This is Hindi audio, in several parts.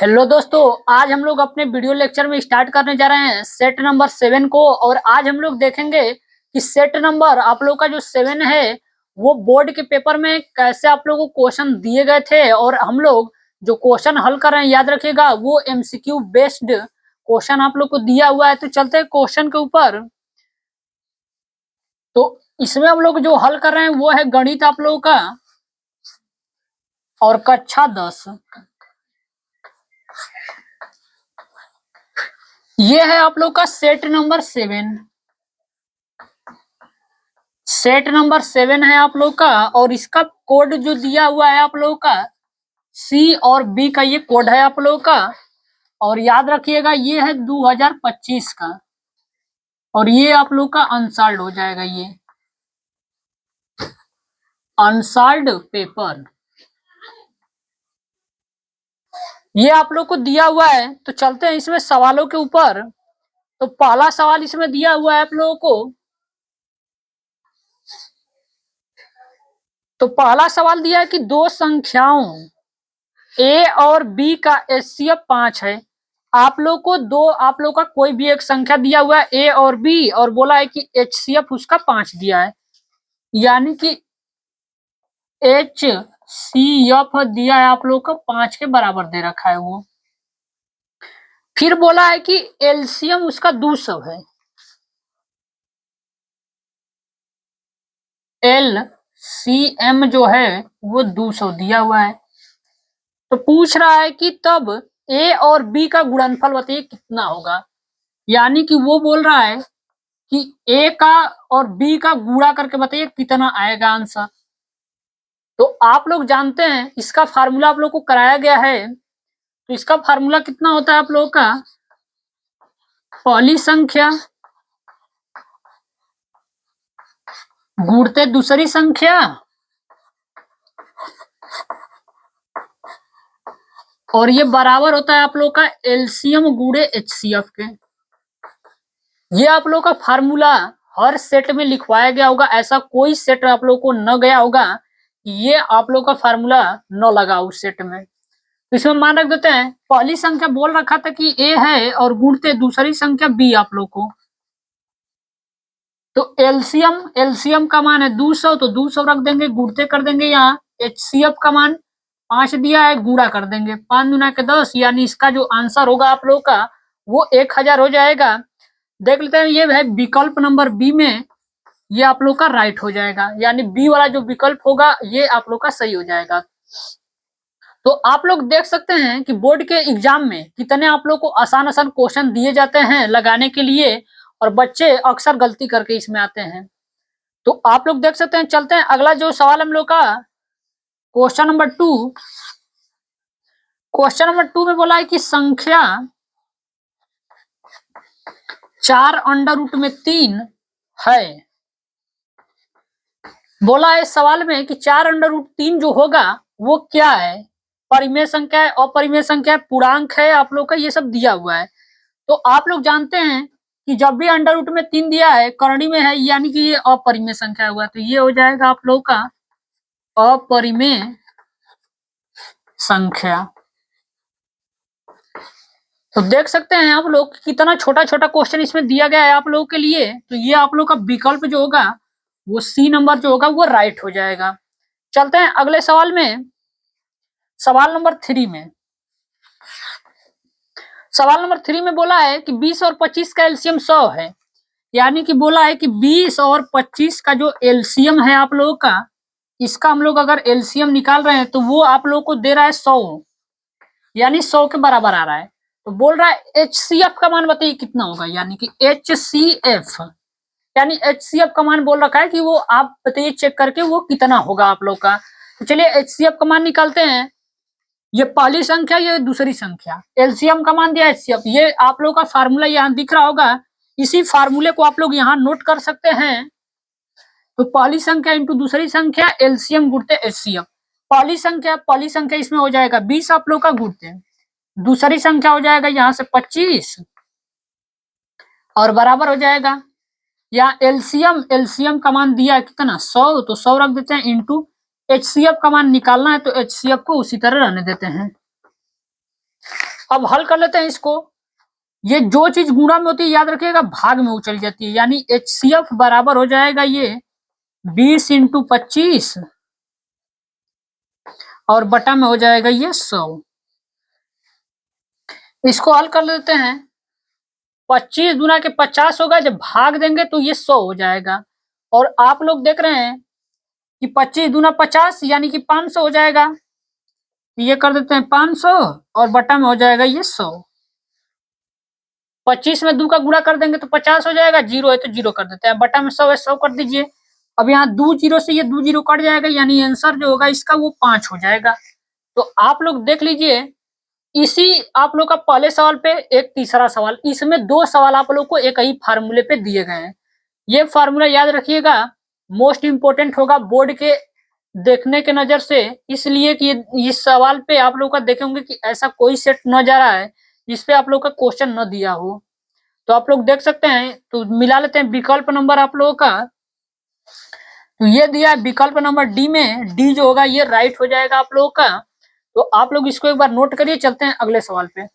हेलो दोस्तों, आज हम लोग अपने वीडियो लेक्चर में स्टार्ट करने जा रहे हैं सेट नंबर 7 को। और आज हम लोग देखेंगे कि सेट नंबर आप लोग का जो 7 है वो बोर्ड के पेपर में कैसे आप लोगों को क्वेश्चन दिए गए थे। और हम लोग जो क्वेश्चन हल कर रहे हैं, याद रखिएगा, वो एमसीक्यू बेस्ड क्वेश्चन आप लोग को दिया हुआ है। तो चलते हैं क्वेश्चन के ऊपर। तो इसमें हम लोग जो हल कर रहे हैं वो है गणित आप लोगों का और कक्षा 10। ये है आप लोग का सेट नंबर 7। सेट नंबर 7 है आप लोग का, और इसका कोड जो दिया हुआ है आप लोग का सी और बी का, ये कोड है आप लोग का। और याद रखिएगा ये है 2025 का, और ये आप लोग का अनसॉल्व्ड हो जाएगा। ये अनसॉल्व्ड पेपर ये आप लोग को दिया हुआ है। तो चलते हैं इसमें सवालों के ऊपर। तो पहला सवाल इसमें दिया हुआ है आप लोगों को। तो पहला सवाल दिया है कि दो संख्याओं ए और बी का एचसीएफ 5 है। आप लोग का कोई भी एक संख्या दिया हुआ है ए और बी, और बोला है कि एचसीएफ उसका 5 दिया है, यानी कि एचसीएफ दिया है आप लोग को 5 के बराबर दे रखा है वो। फिर बोला है कि एलसीएम उसका 200 है। एलसीएम जो है वो 200 दिया हुआ है। तो पूछ रहा है कि तब ए और बी का गुणनफल बताइए कितना होगा। यानी कि वो बोल रहा है कि ए का और बी का गुणा करके बताइए कितना आएगा आंसर। तो आप लोग जानते हैं इसका फार्मूला आप लोग को कराया गया है। तो इसका फार्मूला कितना होता है आप लोग का, पहली संख्या गुणते दूसरी संख्या और ये बराबर होता है आप लोग का एलसीएम गुणे एचसीएफ के। ये आप लोग का फार्मूला हर सेट में लिखवाया गया होगा। ऐसा कोई सेट आप लोग को न गया होगा कि ये आप लोग का फार्मूला न लगा उस सेट में। तो इसमें मान रख देते हैं, पहली संख्या बोल रखा था कि ए है और गुणते दूसरी संख्या बी आप लोग को। तो एलसीएम का मान है 200, तो 200 रख देंगे, गुणते कर देंगे। यहाँ एचसीएफ का मान 5 दिया है, गुणा कर देंगे, 5 दूना के 10, यानी इसका जो आंसर होगा आप लोग का वो 1000 हो जाएगा। देख लेते हैं, ये है विकल्प नंबर बी में, ये आप लोग का राइट हो जाएगा। यानी बी वाला जो विकल्प होगा ये आप लोग का सही हो जाएगा। तो आप लोग देख सकते हैं कि बोर्ड के एग्जाम में कितने आप लोग को आसान आसान क्वेश्चन दिए जाते हैं लगाने के लिए, और बच्चे अक्सर गलती करके इसमें आते हैं। तो आप लोग देख सकते हैं। चलते हैं अगला जो सवाल हम लोग का, क्वेश्चन नंबर 2। क्वेश्चन नंबर 2 में बोला है कि संख्या 4√3 है। बोला है सवाल में कि 4√3 जो होगा वो क्या है, परिमेय संख्या है, अपरिमेय संख्या है, पूर्णांक है, आप लोग का ये सब दिया हुआ है। तो आप लोग जानते हैं कि जब भी अंडर रूट में 3 दिया है, करणी में है, यानी कि ये अपरिमेय संख्या हुआ। तो ये हो जाएगा आप लोग का अपरिमेय संख्या। तो देख सकते हैं आप लोग कितना छोटा छोटा क्वेश्चन इसमें दिया गया है आप लोगों के लिए। तो ये आप लोग का विकल्प जो होगा वो सी नंबर जो होगा वो राइट हो जाएगा। चलते हैं अगले सवाल में, सवाल नंबर 3 में। सवाल नंबर 3 में बोला है कि 20 और 25 का एलसीएम 100 है। यानी कि बोला है कि 20 और 25 का जो एलसीएम है आप लोगों का, इसका हम लोग अगर एलसीएम निकाल रहे हैं तो वो आप लोगों को दे रहा है 100, यानी 100 के बराबर आ रहा है। तो बोल रहा है एचसीएफ का मान बताइए कितना होगा। यानी कि एचसीएफ, यानी एचसीएफ का मान बोल रखा है कि वो आप बताइए चेक करके वो कितना होगा आप लोग का। तो चलिए एचसीएफ का मान निकालते हैं। ये पहली संख्या, ये दूसरी संख्या, एलसीएम का मान दिया एचसीएफ। ये आप लोग का फार्मूला यहाँ दिख रहा होगा, इसी फार्मूले को आप लोग यहाँ नोट कर सकते हैं। तो पहली संख्या इंटू दूसरी संख्या, एलसीएम गुणते एचसीएफ। पहली संख्या इसमें हो जाएगा 20 आप लोग का गुणते, दूसरी संख्या हो जाएगा यहाँ से 25 और बराबर हो जाएगा, या एलसीएम का मान दिया है कितना 100, तो 100 रख देते हैं, इंटू एचसीएफ का मान निकालना है तो एचसीएफ को उसी तरह रहने देते हैं। अब हल कर लेते हैं इसको। ये जो चीज गुणा में होती है याद रखिएगा भाग में वो चली जाती है, यानी HCF बराबर हो जाएगा ये 20 × 25 और बटा में हो जाएगा ये 100। इसको हल कर लेते हैं। 25 गुना के 50 होगा, जब भाग देंगे तो ये 100 हो जाएगा। और आप लोग देख रहे हैं कि 25 दूना 50 यानी कि 500 हो जाएगा। ये कर देते हैं 500 और बटा में हो जाएगा ये 100। 25 में 2 का गुणा कर देंगे तो 50 हो जाएगा, 0 है तो 0 कर देते हैं, बटा में 100 है 100 कर दीजिए। अब यहाँ 2 0 से ये 2 0 कट जाएगा, यानी आंसर जो होगा इसका वो 5 हो जाएगा। तो आप लोग देख लीजिए, इसी आप लोग का पहले सवाल पे एक तीसरा सवाल, इसमें 2 सवाल आप लोग को एक ही फार्मूले पे दिए गए हैं। ये फार्मूला याद रखिएगा, मोस्ट इंपोर्टेंट होगा बोर्ड के देखने के नजर से, इसलिए कि इस सवाल पे आप लोग का देखेंगे कि ऐसा कोई सेट न जा रहा है जिसपे आप लोग का क्वेश्चन न दिया हो। तो आप लोग देख सकते हैं, तो मिला लेते हैं विकल्प नंबर आप लोगों का। तो ये दिया है विकल्प नंबर डी में, डी जो होगा ये राइट हो जाएगा आप लोगों का। तो आप लोग इसको एक बार नोट करिए, चलते हैं अगले सवाल पे।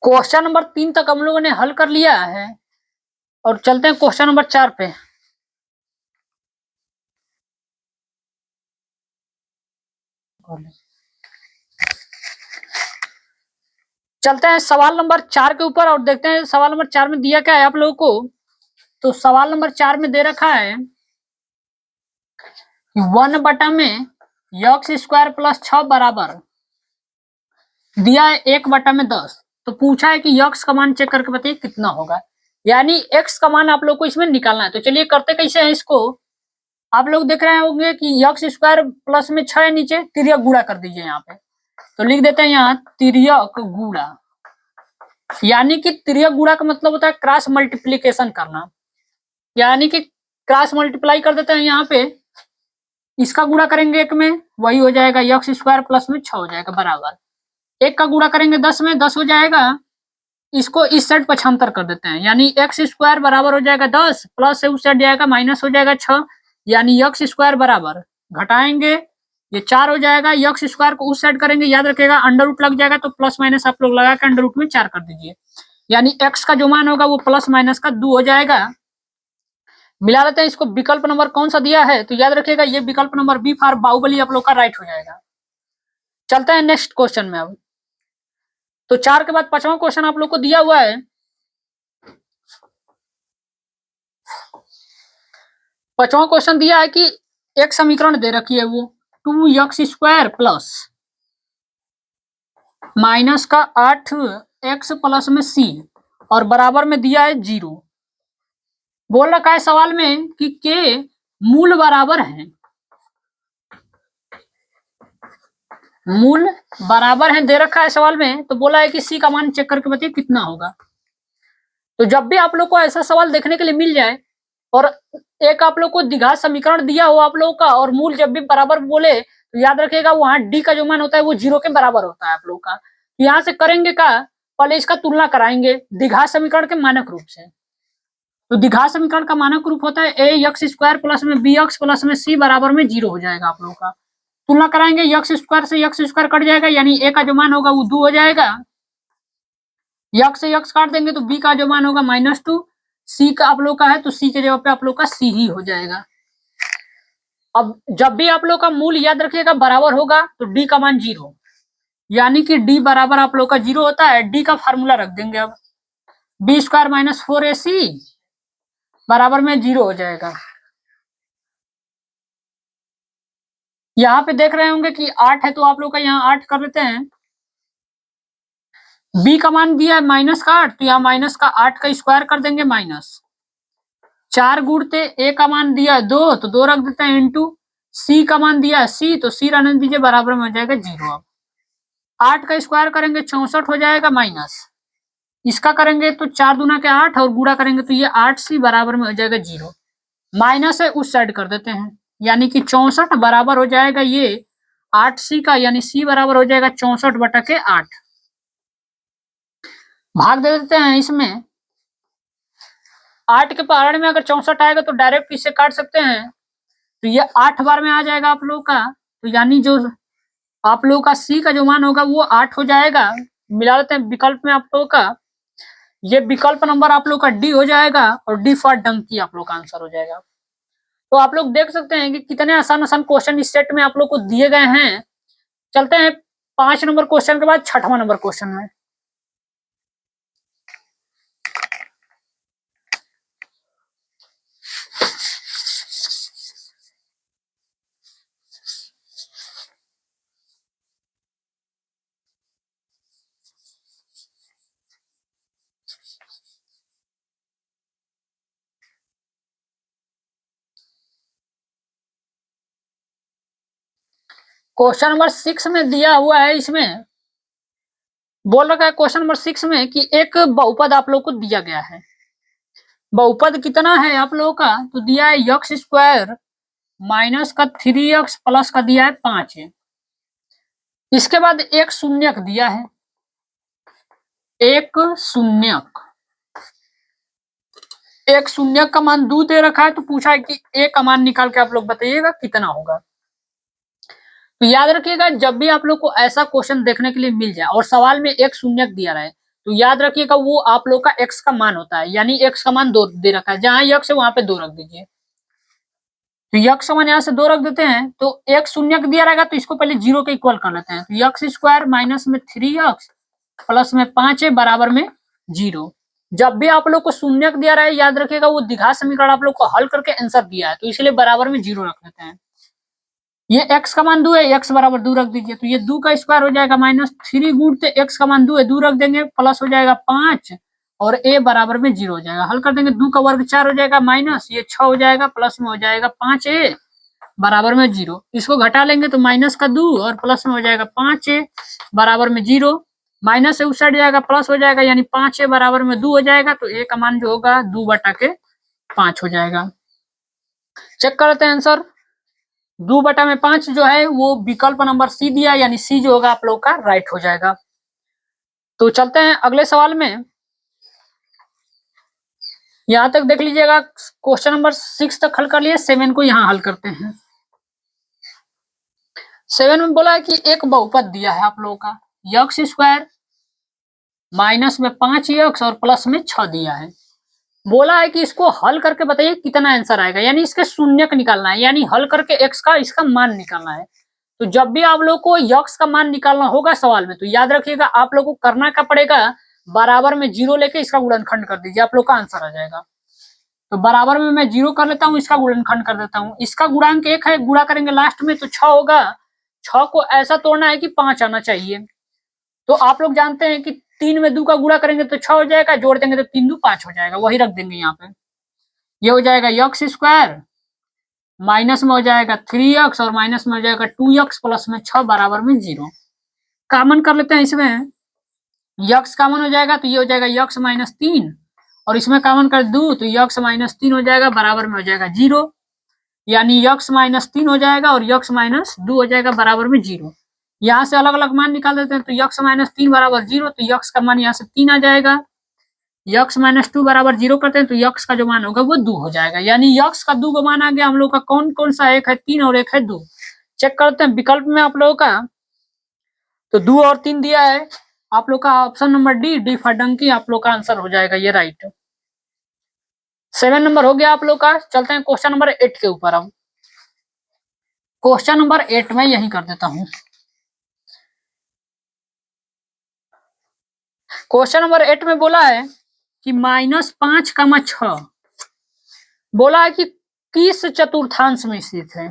क्वेश्चन नंबर 3 तक हम लोगों ने हल कर लिया है और चलते हैं क्वेश्चन नंबर 4 पे। चलते हैं सवाल नंबर 4 के ऊपर और देखते हैं सवाल नंबर 4 में दिया क्या है आप लोगों को। तो सवाल नंबर 4 में दे रखा है 1 बटा में x² प्लस 6 बराबर दिया है 1 बटा में 10। तो पूछा है कि x का मान चेक करके बताइए कितना होगा, यानी x का मान आप लोग को इसमें निकालना है। तो चलिए करते कैसे हैं इसको। आप लोग देख रहे होंगे कि x² प्लस में 6 है, नीचे तिर्यक गुणा कर दीजिए यहाँ पे। तो लिख देते हैं यहाँ तिर्यक गुणा, यानी कि तिर्यक गुणा का मतलब होता है क्रॉस मल्टीप्लीकेशन करना, यानी कि क्रॉस मल्टीप्लाई कर देते हैं यहाँ पे। इसका गुणा करेंगे 1 में, वही हो जाएगा x² प्लस में 6 हो जाएगा बराबर। 1 का गुणा करेंगे 10 में, 10 हो जाएगा। इसको इस साइड 75 कर देते हैं, यानी x² बराबर हो जाएगा 10 प्लस से उस साइड जाएगा माइनस हो जाएगा 6, यानी x² बराबर घटाएंगे ये 4 हो जाएगा। x² को उस साइड करेंगे, याद रखिएगा अंडर रूट लग जाएगा, तो प्लस माइनस आप लोग लगा के अंडर रूट में 4 कर दीजिए, यानी x का जो मान होगा वो प्लस माइनस का 2 हो जाएगा। मिला लेते हैं इसको। विकल्प नंबर कौन सा दिया है, तो याद रखिएगा ये विकल्प नंबर बी फॉर बाहुबली आप लोग का राइट हो जाएगा। चलते हैं नेक्स्ट क्वेश्चन में। अब तो 4 के बाद 5वां क्वेश्चन आप लोग को दिया हुआ है। 5वां क्वेश्चन दिया है कि एक समीकरण दे रखी है वो 2x² प्लस माइनस का 8x प्लस में c और बराबर में दिया है 0। बोल रखा है सवाल में कि के मूल बराबर है, मूल बराबर है दे रखा है सवाल में। तो बोला है कि c का मान चेक करके बताइए कितना होगा। तो जब भी आप लोग को ऐसा सवाल देखने के लिए मिल जाए और एक आप लोग को द्विघात समीकरण दिया हो आप लोग का और मूल जब भी बराबर बोले, तो याद रखिएगा वहां डी का जो मान होता है वो 0 के बराबर होता है आप लोग का। तो यहाँ से करेंगे का, पहले इसका तुलना कराएंगे द्विघात समीकरण के मानक रूप से। तो द्विघात समीकरण का मानक रूप होता है ax² प्लस में bx प्लस में c बराबर में 0 हो जाएगा आप लोग का। तुलना कराएंगे x² से x² कट जाएगा, यानी a का जो मान होगा वो 2 हो जाएगा। x से x काट देंगे तो b का जो मान होगा -2, c का आप लोग का है तो c के जगह पे आप लोग का c ही हो जाएगा। अब जब भी आप लोग का मूल याद रखिएगा बराबर होगा तो d का मान 0, यानी कि d बराबर आप लोग का 0 होता है। d का फार्मूला रख देंगे अब, b² - 4ac बराबर में 0 हो जाएगा। यहाँ पे देख रहे होंगे कि 8 है तो आप लोग का यहाँ 8 कर लेते हैं। b का मान दिया है -8, तो यहाँ माइनस का 8 का स्क्वायर कर देंगे माइनस 4 गुणते a का मान दिया है 2, तो 2 रख देते हैं इंटू c का मान दिया है c, तो c रहने दीजिए बराबर में हो जाएगा 0। अब 8 का स्क्वायर करेंगे 64 हो जाएगा माइनस, इसका करेंगे तो 4 दूना के 8 और गुणा करेंगे तो ये 8c बराबर में हो जाएगा 0। माइनस है उस साइड कर देते हैं, यानी कि 64 बराबर हो जाएगा ये 8c का, यानी c बराबर हो जाएगा 64/8। भाग दे देते हैं इसमें। 8 के पहाड़ में अगर 64 आएगा तो डायरेक्ट इससे काट सकते हैं, तो ये 8 बार में आ जाएगा आप लोगों का। तो यानी जो आप लोगों का सी का जो मान होगा वो 8 हो जाएगा। मिला लेते हैं विकल्प में आप लोगों का। ये विकल्प नंबर आप लोग का डी हो जाएगा, और डी फॉर डंकी आप लोग का आंसर हो जाएगा। तो आप लोग देख सकते हैं कि कितने आसान आसान क्वेश्चन इस सेट में आप लोग को दिए गए हैं। चलते हैं 5 नंबर क्वेश्चन के बाद 6वां नंबर क्वेश्चन में। क्वेश्चन नंबर 6 में दिया हुआ है, इसमें बोल रखा है क्वेश्चन नंबर 6 में कि एक बहुपद आप लोग को दिया गया है। बहुपद कितना है आप लोगों का, तो दिया है x² माइनस का 3x प्लस का दिया है 5 है। इसके बाद एक शून्यक दिया है, एक शून्यक का मान 2 दे रखा है। तो पूछा है कि ए का मान निकाल के आप लोग बताइएगा कितना होगा। तो याद रखिएगा, जब भी आप लोग को ऐसा क्वेश्चन देखने के लिए मिल जाए और सवाल में एक शून्यक दिया रहे, तो याद रखिएगा वो आप लोग का एक्स का मान होता है, यानी एक्स का मान 2 दे रखा है, जहां यक्स है वहां पे 2 रख दीजिए। तो यक्स का मान यहाँ से 2 रख देते हैं, तो एक शून्यक दिया रहेगा तो इसको पहले 0 के इक्वल कर लेते हैं। तो x² माइनस में 3x प्लस में 5 है बराबर में 0। जब भी आप लोग को शून्यक दिया रहा है, याद रखिएगा वो द्विघात समीकरण आप लोग को हल करके आंसर दिया है, तो इसलिए बराबर में 0 रख देते हैं। ये x का मान 2 है, x बराबर 2 रख दीजिए। तो ये 2 का स्क्वायर हो जाएगा माइनस 3 गुणते x का मान 2 है, 2 रख देंगे, प्लस हो जाएगा 5 और a बराबर में 0 हो जाएगा। हल कर देंगे, 2 का वर्ग 4 हो जाएगा, माइनस ये 6 हो जाएगा, प्लस में हो जाएगा 5a बराबर में 0। इसको घटा लेंगे तो माइनस का 2 और प्लस में हो जाएगा 5a बराबर में 0। माइनस से उस साइड जाएगा, प्लस हो जाएगा, यानी 5a बराबर में 2 हो जाएगा। तो a का मान जो होगा 2/5 हो जाएगा। चेक करते हैं आंसर। 2/5 जो है वो विकल्प नंबर सी दिया, यानी सी जो होगा आप लोग का राइट हो जाएगा। तो चलते हैं अगले सवाल में। यहां तक देख लीजिएगा, क्वेश्चन नंबर 6 तक हल कर लिए, 7 को यहाँ हल करते हैं। 7 में बोला है कि एक बहुपद दिया है आप लोगों का, x² माइनस में 5x और प्लस में 6 दिया है। बोला है कि इसको हल करके बताइए कितना आंसर आएगा, यानी इसके शून्यक निकालना है, यानी हल करके x का इसका मान निकालना है। तो जब भी आप लोग को x का मान निकालना होगा सवाल में, तो याद रखिएगा आप लोग को करना क्या पड़ेगा, बराबर में 0 लेके इसका गुणनखंड कर दीजिए, आप लोग का आंसर आ जाएगा। तो बराबर में मैं 0 कर लेता हूँ, इसका गुणनखंड कर देता हूँ। इसका गुणांक 1 है, गुणा करेंगे लास्ट में तो 6 होगा। 6 को ऐसा तोड़ना है कि 5 आना चाहिए। तो आप लोग जानते हैं कि 3 में 2 का गुणा करेंगे तो 6 हो जाएगा, जोड़ देंगे तो 3 2 5 हो जाएगा, वही रख देंगे यहाँ पे। ये हो जाएगा x² माइनस में हो जाएगा 3x और माइनस में हो जाएगा 2x प्लस में 6 बराबर में 0। कॉमन कर लेते हैं इसमें, x कॉमन हो जाएगा तो ये हो जाएगा x माइनस 3 और इसमें कॉमन कर दो तो x माइनस 3 हो जाएगा, बराबर में हो जाएगा 0। यानी x माइनस 3 हो जाएगा और x माइनस 2 हो जाएगा बराबर में 0। यहाँ से अलग अलग मान निकाल देते हैं, तो x माइनस 3 बराबर 0, तो x का मान यहाँ से 3 आ जाएगा। x माइनस 2 बराबर 0 करते हैं तो x का जो मान होगा वो 2 हो जाएगा, यानी x का 2 का मान आ गया हम लोग का। कौन कौन सा, एक है 3 और एक है 2। चेक करते हैं विकल्प में आप लोगों का, तो 2 और 3 दिया है आप लोग का। Option number D for donkey आप लोग का आंसर हो जाएगा ये राइट। 7 नंबर हो गया आप लोग का। चलते हैं क्वेश्चन नंबर 8 के ऊपर। अब क्वेश्चन नंबर 8 में यही कर देता हूं। क्वेश्चन नंबर 8 में बोला है कि -5, 6 बोला है कि किस चतुर्थांश में स्थित है,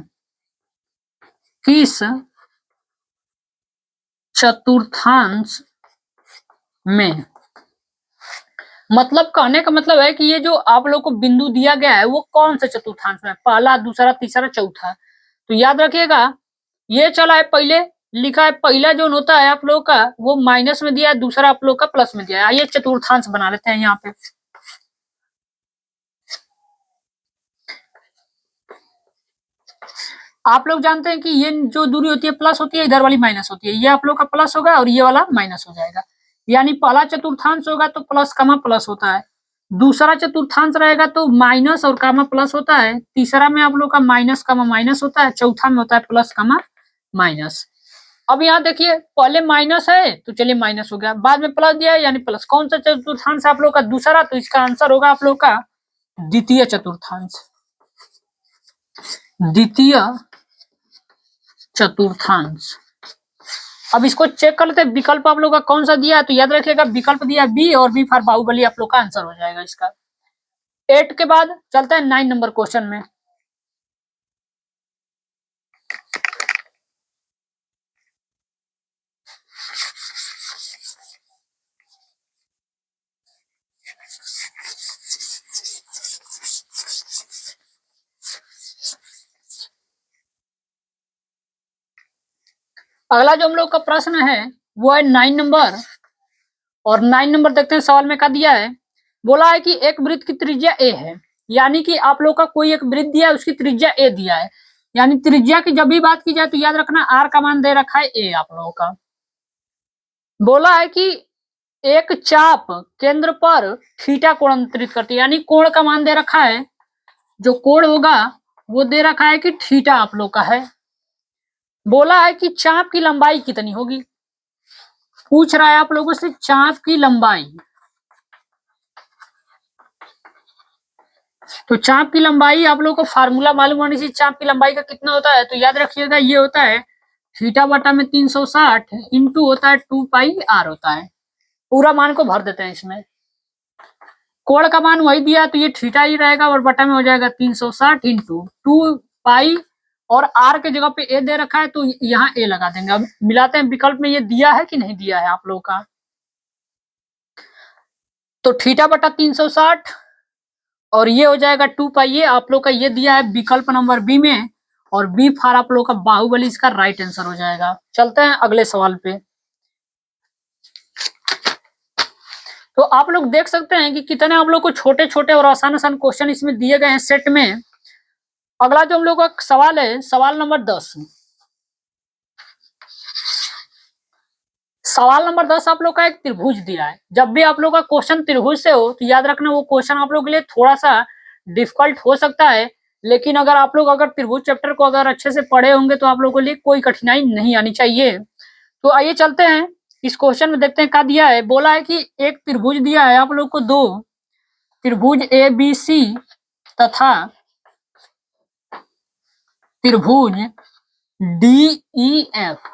किस चतुर्थांश में। मतलब कहने का मतलब है कि ये जो आप लोग को बिंदु दिया गया है वो कौन से चतुर्थांश में, पहला, दूसरा, तीसरा, चौथा। तो याद रखिएगा, ये चला है पहले, लिखा है पहला जो होता है आप लोग का वो माइनस में दिया है, दूसरा आप लोग का प्लस में दिया है। आइए चतुर्थांश बना लेते हैं यहाँ पे। आप लोग जानते हैं कि ये जो दूरी होती है प्लस होती है, इधर वाली माइनस होती है। ये आप लोग का प्लस होगा और ये वाला माइनस हो जाएगा। यानी पहला चतुर्थांश होगा तो प्लस कामा प्लस होता है, दूसरा चतुर्थांश रहेगा तो माइनस और कामा प्लस होता है, तीसरा में आप लोग का माइनस कामा माइनस होता है, चौथा में होता है प्लस कामा माइनस। अब यहाँ देखिए पहले माइनस है तो चलिए माइनस हो गया, बाद में प्लस दिया है यानी प्लस। कौन सा चतुर्थांश आप लोग का दूसरा, तो इसका आंसर होगा आप लोग का द्वितीय चतुर्थांश। द्वितीय चतुर्थांश। अब इसको चेक कर लेते हैं विकल्प आप लोग का कौन सा दिया है, तो याद रखिएगा विकल्प दिया बी, और बी फॉर बाहुबली आप लोग का आंसर हो जाएगा इसका। 8 के बाद चलते हैं 9 नंबर क्वेश्चन में। अगला जो हम लोग का प्रश्न है वो है 9 नंबर, और 9 नंबर देखते हैं सवाल में क्या दिया है। बोला है कि एक वृत्त की त्रिज्या ए है, यानी कि आप लोग का कोई एक वृत्त दिया है, उसकी त्रिज्या ए दिया है। यानी त्रिज्या की जब भी बात की जाए तो याद रखना आर का मान दे रखा है ए आप लोगों का। बोला है कि एक चाप केंद्र पर थीटा कोण अंतरित करती है, यानी कोण का मान दे रखा है, जो कोण होगा वो दे रखा है कि थीटा आप लोग का है। बोला है कि चाप की लंबाई कितनी होगी, पूछ रहा है आप लोगों से चाप की लंबाई। तो चाप की लंबाई आप लोगों को फार्मूला मालूम होने से चाप की लंबाई का कितना होता है, तो याद रखिएगा ये होता है थीटा बटा में 360 इंटू होता है 2 पाई आर होता है। पूरा मान को भर देते हैं इसमें, कोण का मान वही दिया तो ये थीटा ही रहेगा, और बटा में हो जाएगा 360 इंटू 2 पाई, और आर के जगह पे ए दे रखा है तो यहाँ ए लगा देंगे। अब मिलाते हैं विकल्प में ये दिया है कि नहीं दिया है आप लोग का। तो थीटा बटा 360 और ये हो जाएगा 2 पाई, ये आप लोग का ये दिया है विकल्प नंबर बी में, और बी फार आप लोग का बाहुबली इसका राइट आंसर हो जाएगा। चलते हैं अगले सवाल पे। तो आप लोग देख सकते हैं कि कितने आप लोग को छोटे छोटे और आसान आसान क्वेश्चन इसमें दिए गए हैं सेट में। अगला जो हम लोग का सवाल है सवाल नंबर 10। सवाल नंबर 10 आप लोग का एक त्रिभुज दिया है। जब भी आप लोग का क्वेश्चन त्रिभुज से हो तो याद रखना वो क्वेश्चन आप लोग के लिए थोड़ा सा डिफिकल्ट हो सकता है, लेकिन अगर त्रिभुज चैप्टर को अगर अच्छे से पढ़े होंगे तो आप लोगों के लिए कोई कठिनाई नहीं आनी चाहिए। तो आइए चलते हैं इस क्वेश्चन में, देखते हैं क्या दिया है। बोला है कि एक त्रिभुज दिया है आप लोग को, दो त्रिभुज ए बी सी तथा त्रिभुज डी ई एफ।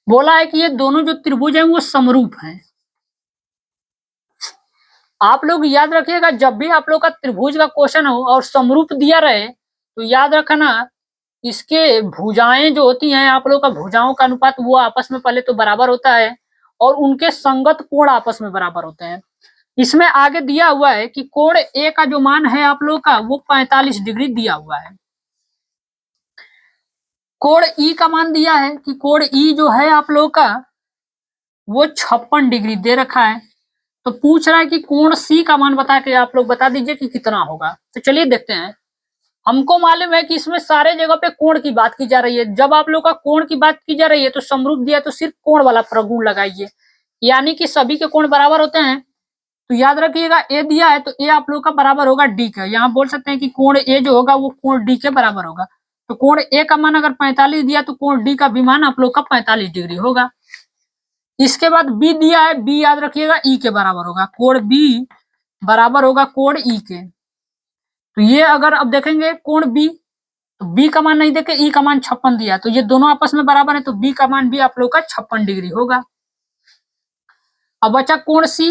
बोला है कि ये दोनों जो त्रिभुज हैं वो समरूप हैं। आप लोग याद रखिएगा जब भी आप लोग का त्रिभुज का क्वेश्चन हो और समरूप दिया रहे तो याद रखना इसके भुजाएं जो होती हैं आप लोग का भुजाओं का अनुपात वो आपस में पहले तो बराबर होता है, और उनके संगत कोण आपस में बराबर होते हैं। इसमें आगे दिया हुआ है कि कोण ए का जो मान है आप लोग का वो 45 डिग्री दिया हुआ है। कोण ई का मान दिया है कि कोण ई जो है आप लोग का वो 56 डिग्री दे रखा है। तो पूछ रहा है कि कोण सी का मान बता के आप लोग बता दीजिए कि कितना होगा। तो चलिए देखते हैं। हमको मालूम है कि इसमें सारे जगह पे कोण की बात की जा रही है। जब आप लोग का कोण की बात की जा रही है तो समरूप दिया तो सिर्फ कोण वाला प्रगुण लगाइए, यानी कि सभी के कोण बराबर होते हैं। तो याद रखिएगा ए दिया है तो ए आप लोग का बराबर होगा डी का। यहाँ बोल सकते हैं कि कोण ए जो होगा वो कोण डी के बराबर होगा। तो कोण ए का मान अगर 45 दिया तो कोण डी का भी मान आप लोग का 45 डिग्री होगा। इसके बाद बी दिया है, बी याद रखिएगा ई के बराबर होगा। कोण बी बराबर होगा कोण ई के। तो ये अगर अब देखेंगे कोण बी, तो बी का मान नहीं देखे ई का मान 56 दिया, तो ये दोनों आपस में बराबर है, तो बी का मान भी आप लोग का 56 डिग्री होगा। अब बचा कोण सी।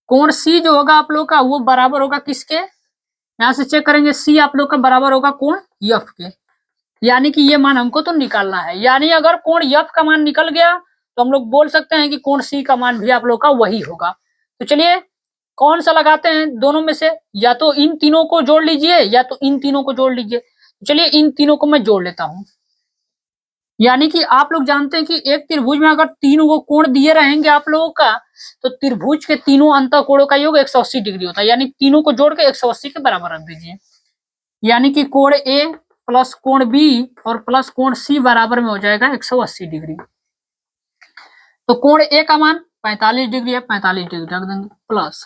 कोण सी जो होगा आप लोग का वो बराबर होगा किसके, यहां से चेक करेंगे, सी आप लोग का बराबर होगा कोण एफ के। यानी कि ये मान हमको तो निकालना है, यानी अगर कोण एफ का मान निकल गया तो हम लोग बोल सकते हैं कि कोण सी का मान भी आप लोग का वही होगा। तो चलिए कौन सा लगाते हैं दोनों में से, या तो इन तीनों को जोड़ लीजिए या तो इन तीनों को जोड़ लीजिए। चलिए इन तीनों को मैं जोड़ लेता हूं। यानी कि आप लोग जानते हैं कि एक त्रिभुज में अगर तीनों को कोण दिए रहेंगे आप लोगों का, तो त्रिभुज के तीनों अंतः कोणों का योग 180 डिग्री होता है, यानी तीनों को जोड़ के 180 के बराबर रख दीजिए। यानी कि कोण ए प्लस कोण बी और प्लस कोण सी बराबर में हो जाएगा 180 डिग्री। तो कोण ए का मान 45 डिग्री है, 45 डिग्री रख देंगे, प्लस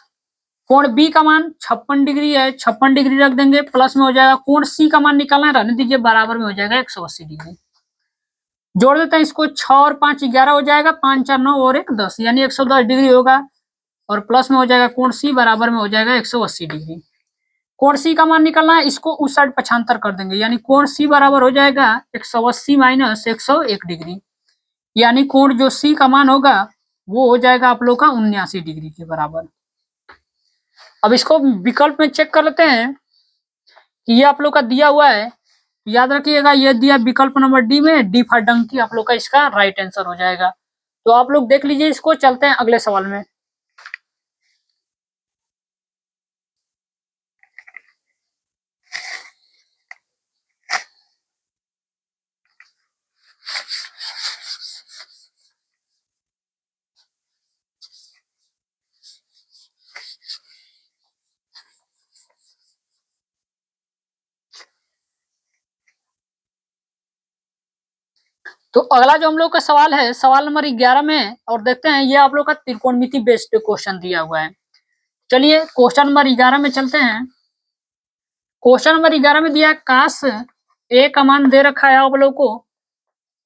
कोण बी का मान 56 डिग्री है, 56 डिग्री रख देंगे, प्लस में हो जाएगा कोण सी का मान निकालना है, रहने दीजिए, बराबर में हो जाएगा 180 डिग्री। जोड़ देते हैं इसको, 6 और 5 11 हो जाएगा, 5 4 9 और 1 10, यानी 110 डिग्री होगा, और प्लस में हो जाएगा कोण सी बराबर में हो जाएगा 180 डिग्री। कोण सी का मान निकालना है, इसको उस साइड पक्षांतर कर देंगे, यानी कोण सी बराबर हो जाएगा 180 माइनस 101 डिग्री, यानी कोण जो सी का मान होगा वो हो जाएगा आप लोग का 79 डिग्री के बराबर। अब इसको विकल्प में चेक कर लेते हैं कि ये आप लोग का दिया हुआ है, याद रखिएगा ये दिया विकल्प नंबर डी में, डी फॉर डंकी आप लोग का इसका राइट आंसर हो जाएगा। तो आप लोग देख लीजिए इसको, चलते हैं अगले सवाल में। तो अगला जो हम लोग का सवाल है, सवाल नंबर 11 में, और देखते हैं ये आप लोग का त्रिकोणमिति बेस्ड क्वेश्चन दिया हुआ है। चलिए क्वेश्चन नंबर 11 में चलते हैं। क्वेश्चन नंबर 11 में दिया काश ए का मान दे रखा है आप लोग को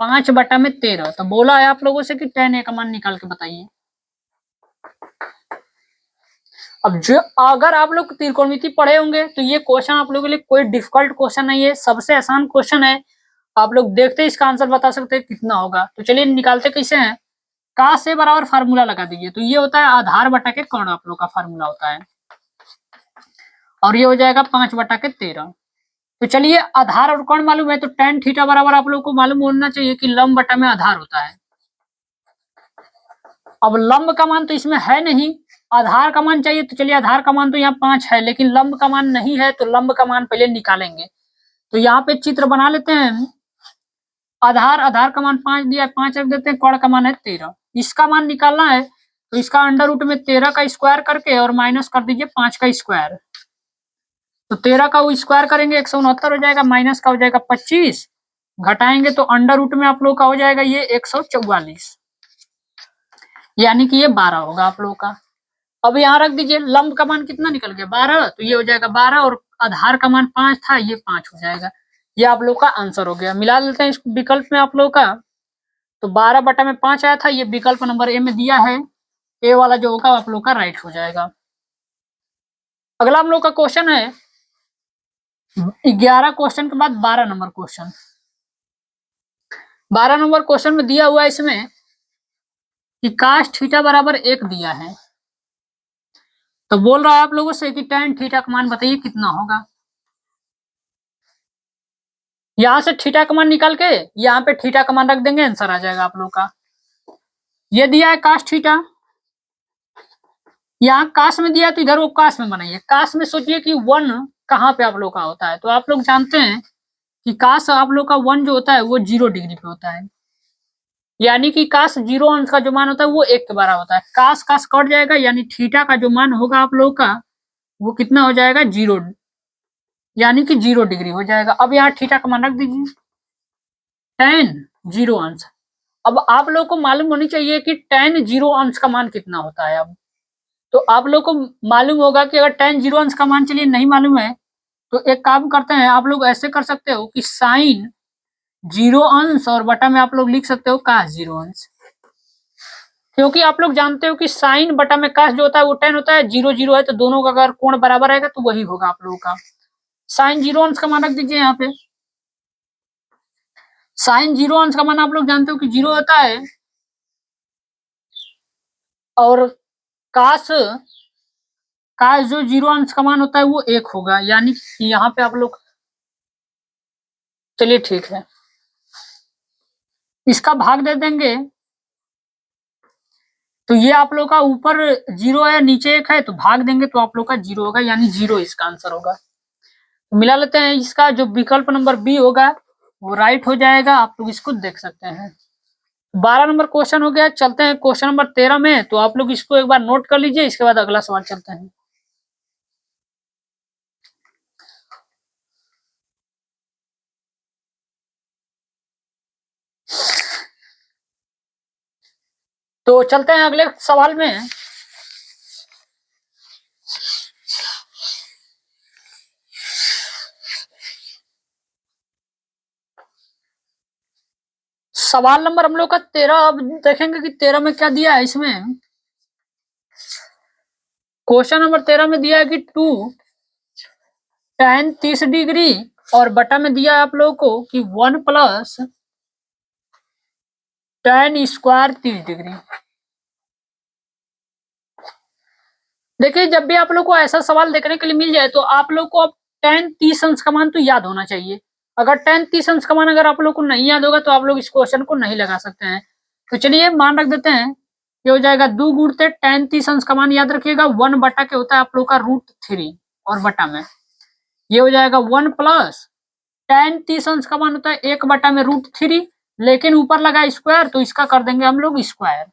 5/13, तो बोला है आप लोगों से कि tan ए का मान निकाल के बताइए। अब जो अगर आप लोग त्रिकोणमिति पढ़े होंगे तो ये क्वेश्चन आप लोगों के लिए कोई डिफिकल्ट क्वेश्चन नहीं है, सबसे आसान क्वेश्चन है। आप लोग देखते इसका आंसर बता सकते हैं कितना होगा। तो चलिए निकालते कैसे हैं। का से बराबर फार्मूला लगा दीजिए, तो ये होता है आधार बटा के कर्ण आप लोग का फार्मूला होता है, और ये हो जाएगा 5/13। तो चलिए आधार और कर्ण मालूम है, तो tan थीटा बराबर आप लोग को मालूम होना चाहिए कि लंब बटा में आधार होता है। अब लंब का मान तो इसमें है नहीं, आधार का मान चाहिए, तो चलिए आधार का मान तो यहाँ 5 है, लेकिन लंब का मान नहीं है, तो लंब का मान पहले निकालेंगे। तो यहाँ पे चित्र बना लेते हैं। आधार का मान 5 दिया है, 5 रख देते हैं, कर्ण का मान है 13, इसका मान निकालना है, तो इसका अंडर रूट में 13 का स्क्वायर करके और माइनस कर दीजिए 5 का स्क्वायर। तो 13 का स्क्वायर करेंगे 169 हो जाएगा, माइनस का हो जाएगा 25, घटाएंगे तो अंडर रूट में आप लोग का हो जाएगा ये 144, यानी कि ये 12 होगा आप लोग का। अब यहाँ रख दीजिए, लंब का मान कितना निकल गया 12, तो ये हो जाएगा 12, और आधार का मान 5 था, ये 5 हो जाएगा। ये आप लोग का आंसर हो गया। मिला लेते हैं इस विकल्प में आप लोग का, तो 12/5 आया था, ये विकल्प नंबर ए में दिया है, ए वाला जो होगा आप लोग का राइट हो जाएगा। अगला हम लोग का क्वेश्चन है 11 क्वेश्चन के बाद 12 नंबर क्वेश्चन। 12 नंबर क्वेश्चन में दिया हुआ है इसमें कि cos थीटा बराबर 1 दिया है, तो बोल रहा है आप लोगों से कि tan थीटा का मान बताइए कितना होगा। यहां से थीटा का मान निकाल के यहाँ पे थीटा का मान रख देंगे, आंसर आ जाएगा आप लोग का। ये दिया है cos थीटा, यहाँ काश में दिया तो इधर वो काश में बनाइए। काश में सोचिए कि 1 कहाँ पे आप लोग का होता है, तो आप लोग जानते हैं कि काश आप लोग का 1 जो होता है वो 0 डिग्री पे होता है, यानी कि काश 0 अंश का जो मान होता है वो 1 के बराबर होता है। काश काश कट जाएगा, यानी थीटा का जो मान होगा आप लोग का वो कितना हो जाएगा 0, यानी कि 0 डिग्री हो जाएगा। अब यहाँ थीटा का मान रख दीजिए tan 0 अंश। अब आप लोग को मालूम होनी चाहिए कि tan 0 अंश का मान कितना होता है। अब तो आप लोग को मालूम होगा कि अगर tan 0 अंश का मान चलिए नहीं मालूम है, तो एक काम करते हैं, आप लोग ऐसे कर सकते हो कि साइन 0 अंश और बटा में आप लोग लिख सकते हो cos 0 अंश, क्योंकि आप लोग जानते हो कि साइन बटा में cos जो होता है वो tan होता है, 0 0 है, तो दोनों का अगर कोण बराबर रहेगा तो वही होगा आप लोगों का। साइन 0 अंश का मान रख दीजिए यहाँ पे। साइन 0 अंश का मान आप लोग जानते हो कि 0 होता है, और cos जो 0 अंश का मान होता है वो 1 होगा, यानी कि यहाँ पे आप लोग, चलिए ठीक है, इसका भाग दे देंगे, तो ये आप लोग का ऊपर 0 है, नीचे 1 है, तो भाग देंगे तो आप लोग का 0 होगा, यानी 0 इसका आंसर होगा। तो मिला लेते हैं, इसका जो विकल्प नंबर बी होगा वो राइट हो जाएगा, आप लोग इसको देख सकते हैं। 12 नंबर क्वेश्चन हो गया। चलते हैं क्वेश्चन नंबर 13 में, तो आप लोग इसको एक बार नोट कर लीजिए, इसके बाद अगला सवाल चलते हैं। तो चलते हैं अगले सवाल में। सवाल नंबर हम लोग का 13। अब देखेंगे कि 13 में क्या दिया है। इसमें क्वेश्चन नंबर 13 में दिया है कि 2 tan 30 डिग्री और बटा में दिया है आप लोगों को कि 1 प्लस tan स्क्वायर 30 डिग्री। देखिए, जब भी आप लोग को ऐसा सवाल देखने के लिए मिल जाए तो आप लोग को अब tan 30 अंश का मान तो याद होना चाहिए। अगर tan 30 अंश का मान अगर आप लोग को नहीं याद होगा तो आप लोग इस क्वेश्चन को नहीं लगा सकते हैं। तो चलिए मान रख देते हैं। ये हो जाएगा 2 गुणते tan 30 अंश का मान याद रखिएगा 1 बटा के होता है आप लोग का √3 और बटा में ये हो जाएगा 1 प्लस tan 30 अंश का मान होता है 1 बटा में √3, लेकिन ऊपर लगा स्क्वायर तो इसका कर देंगे हम लोग स्क्वायर।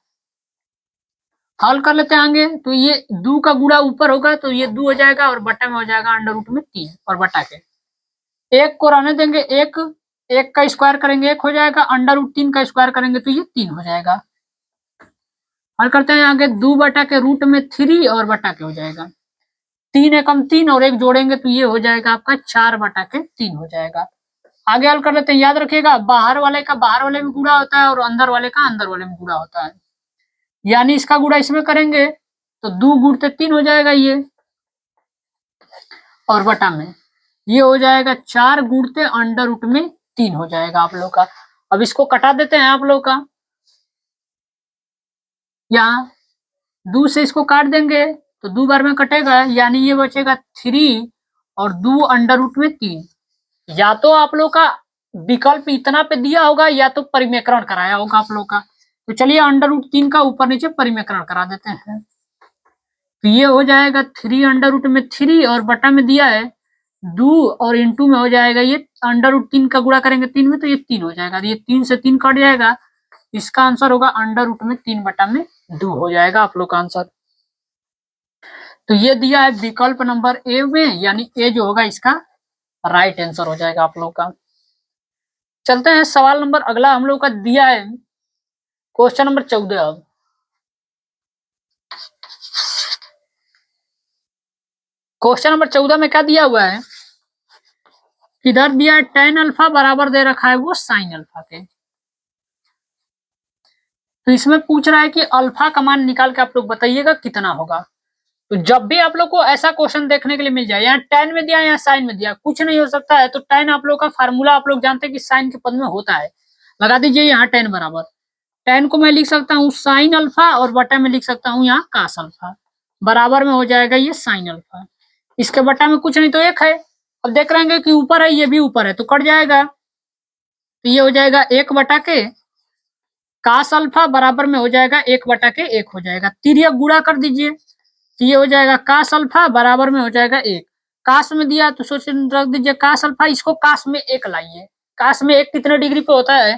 हल कर लेते हैं आगे। तो ये 2 का गुणा ऊपर होगा तो ये 2 हो जाएगा और बटा में हो जाएगा √3 और बटा के 1 को रहने देंगे। 1 का स्क्वायर करेंगे 1 हो जाएगा, √3 का स्क्वायर करेंगे तो ये 3 हो जाएगा। हल करते हैं आगे। 2 बटा के √3 और बटा के हो जाएगा 3 एकम 3 और 1 जोड़ेंगे तो ये हो जाएगा आपका 4 बटा के 3 हो जाएगा। आगे हल कर लेते हैं। याद रखिएगा बाहर वाले का बाहर वाले में गुणा होता है और अंदर वाले का अंदर वाले में गुणा होता है, यानी इसका गुणा इसमें करेंगे तो 2 गुणते 3 हो जाएगा ये और बटा में ये हो जाएगा 4 गुणते √3 हो जाएगा आप लोग का। अब इसको कटा देते हैं आप लोग का। यहाँ 2 से इसको काट देंगे तो 2 बार में कटेगा, यानी ये बचेगा 3 और 2 √3। या तो आप लोग का विकल्प इतना पे दिया होगा या तो परिमेकरण कराया होगा आप लोग का। तो चलिए √3 का ऊपर नीचे परिमेकरण करा देते हैं। तो ये हो जाएगा 3 और बटा में दिया है 2 और इंटू में हो जाएगा ये √3 का गुणा करेंगे 3 में तो ये 3 हो जाएगा। ये 3 से 3 कट जाएगा। इसका आंसर होगा √3 बटा में 2 हो जाएगा आप लोग का आंसर। तो ये दिया है विकल्प नंबर ए में, यानी ए जो होगा इसका राइट आंसर हो जाएगा आप लोग का। चलते हैं सवाल नंबर अगला हम लोग का दिया है क्वेश्चन नंबर 14। अब क्वेश्चन नंबर 14 में क्या दिया हुआ है, इधर दिया है tan अल्फा बराबर दे रखा है वो sin अल्फा के। तो इसमें पूछ रहा है कि अल्फा का मान निकाल के आप लोग बताइएगा कितना होगा। तो जब भी आप लोग को ऐसा क्वेश्चन देखने के लिए मिल जाए, यहाँ tan में दिया या sin में दिया, कुछ नहीं हो सकता है। तो tan आप लोग का फार्मूला आप लोग जानते हैं कि sin के पद में होता है। लगा दीजिए यहाँ tan बराबर, tan को मैं लिख सकता हूँ sin अल्फा और बटा में लिख सकता हूँ यहाँ cos अल्फा, बराबर में हो जाएगा ये sin अल्फा। इसके बटा में कुछ नहीं तो 1 है। अब देख रहे हैं कि ऊपर है ये भी ऊपर है तो कट जाएगा। तो ये हो जाएगा 1 बटा के cos अल्फा बराबर में हो जाएगा 1 बटा के 1 हो जाएगा। तिर्यक गुणा कर दीजिए तो ये हो जाएगा cos अल्फा बराबर में हो जाएगा 1। cos में दिया तो सोच रख दीजिए cos अल्फा, इसको cos में 1 लाइए। cos में 1 कितने डिग्री पे होता है,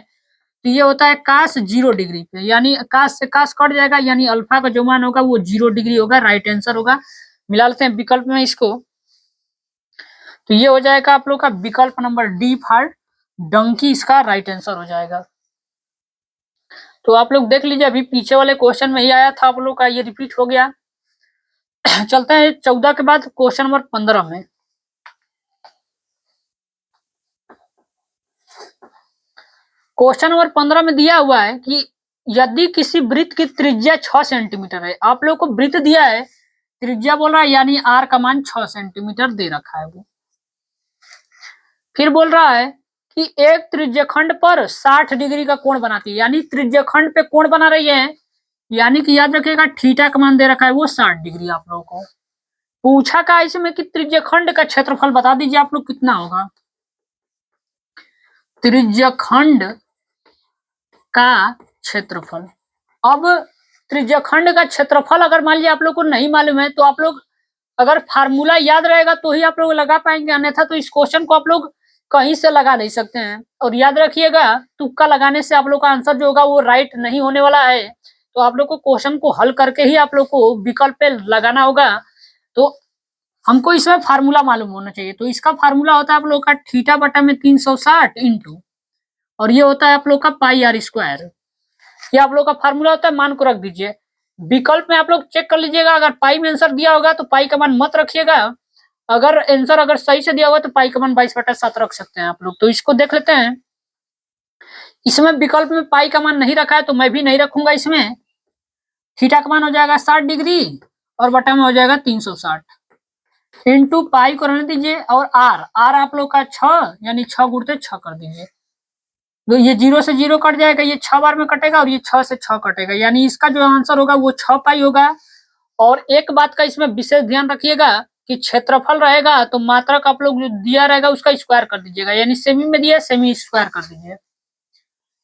तो ये होता है cos 0 डिग्री पे, यानी cos से cos कट जाएगा, यानी अल्फा का जो मान होगा वो 0 डिग्री होगा। राइट आंसर होगा। मिला लेते हैं विकल्प में इसको। तो ये हो जाएगा आप लोग का विकल्प नंबर डी फॉर डंकी, इसका राइट आंसर हो जाएगा। तो आप लोग देख लीजिए अभी पीछे वाले क्वेश्चन में ही आया था आप लोग का, ये रिपीट हो गया। चलते हैं 14 के बाद क्वेश्चन नंबर 15 में। क्वेश्चन नंबर 15 में दिया हुआ है कि यदि किसी वृत्त की त्रिज्या 6 सेंटीमीटर है, आप लोग को वृत्त दिया है, त्रिज्या बोल रहा है यानी आर का मान 6 सेंटीमीटर दे रखा है वो। फिर बोल रहा है कि एक त्रिज्यखंड पर 60 डिग्री का कोण बनाती है, यानी त्रिज्यखंड पे कोण बना रही है, यानी कि याद रखिएगा थीटा का मान दे रखा है वो 60 डिग्री। आप लोगों को पूछा का इसमें कि त्रिज्यखंड का क्षेत्रफल बता दीजिए आप लोग कितना होगा। त्रिज्यखंड का क्षेत्रफल, अब त्रिज्यखंड का क्षेत्रफल अगर मान लिया आप लोग को नहीं मालूम है तो आप लोग अगर फार्मूला याद रहेगा तो ही आप लोग लगा पाएंगे, अन्यथा तो इस क्वेश्चन को आप लोग कहीं से लगा नहीं सकते हैं। और याद रखिएगा तुक्का लगाने से आप लोग का आंसर जो होगा वो राइट नहीं होने वाला है। तो आप लोग को क्वेश्चन को हल करके ही आप लोग को विकल्प पे लगाना होगा। तो हमको इसमें फार्मूला मालूम होना चाहिए। तो इसका फार्मूला होता है आप लोग का थीटा बटा में 360 इंटू, और ये होता है आप लोग का पाई आर स्क्वायर। ये आप लोग का फार्मूला होता है, मान को रख दीजिए। विकल्प में आप लोग चेक कर लीजिएगा, अगर पाई में आंसर दिया होगा तो पाई का मान मत रखिएगा, अगर आंसर अगर सही से दिया हुआ तो पाई का मान 22/7 रख सकते हैं आप लोग। तो इसको देख लेते हैं। इसमें विकल्प में पाई का मान नहीं रखा है तो मैं भी नहीं रखूंगा इसमें। थीटा का मान हो जाएगा 60 डिग्री और बटा में हो जाएगा 360 इंटू पाई को रहने दीजिए, और आर आर आप लोग का 6 यानी 6 गुणते 6 कर दीजिए। तो ये 0 से 0 कट जाएगा, ये 6 बार में कटेगा और ये 6 से 6 कटेगा, यानी इसका जो आंसर होगा वो 6 पाई होगा। और एक बात का इसमें विशेष ध्यान रखिएगा कि क्षेत्रफल रहेगा तो मात्रक आप लोग जो दिया रहेगा उसका स्क्वायर कर दीजिएगा, यानी सेमी में दिया सेमी स्क्वायर कर दीजिए,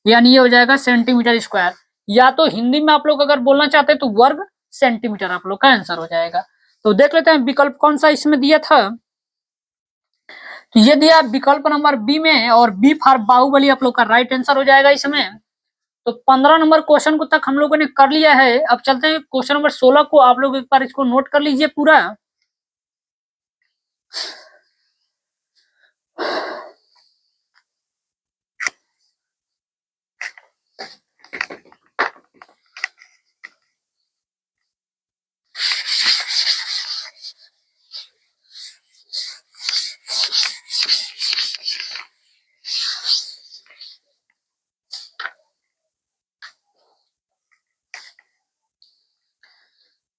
यानी ये हो जाएगा सेंटीमीटर स्क्वायर। या तो हिंदी में आप लोग अगर बोलना चाहते हैं तो वर्ग सेंटीमीटर आप लोग का आंसर हो जाएगा। तो देख लेते हैं विकल्प कौन सा इसमें दिया था। तो ये दिया विकल्प नंबर बी में, और बी फॉर बाहुबली आप लोग का राइट आंसर हो जाएगा इसमें। तो 15 नंबर क्वेश्चन को तक हम लोगों ने कर लिया है। अब चलते हैं क्वेश्चन नंबर 16 को, आप लोग एक बार इसको नोट कर लीजिए पूरा।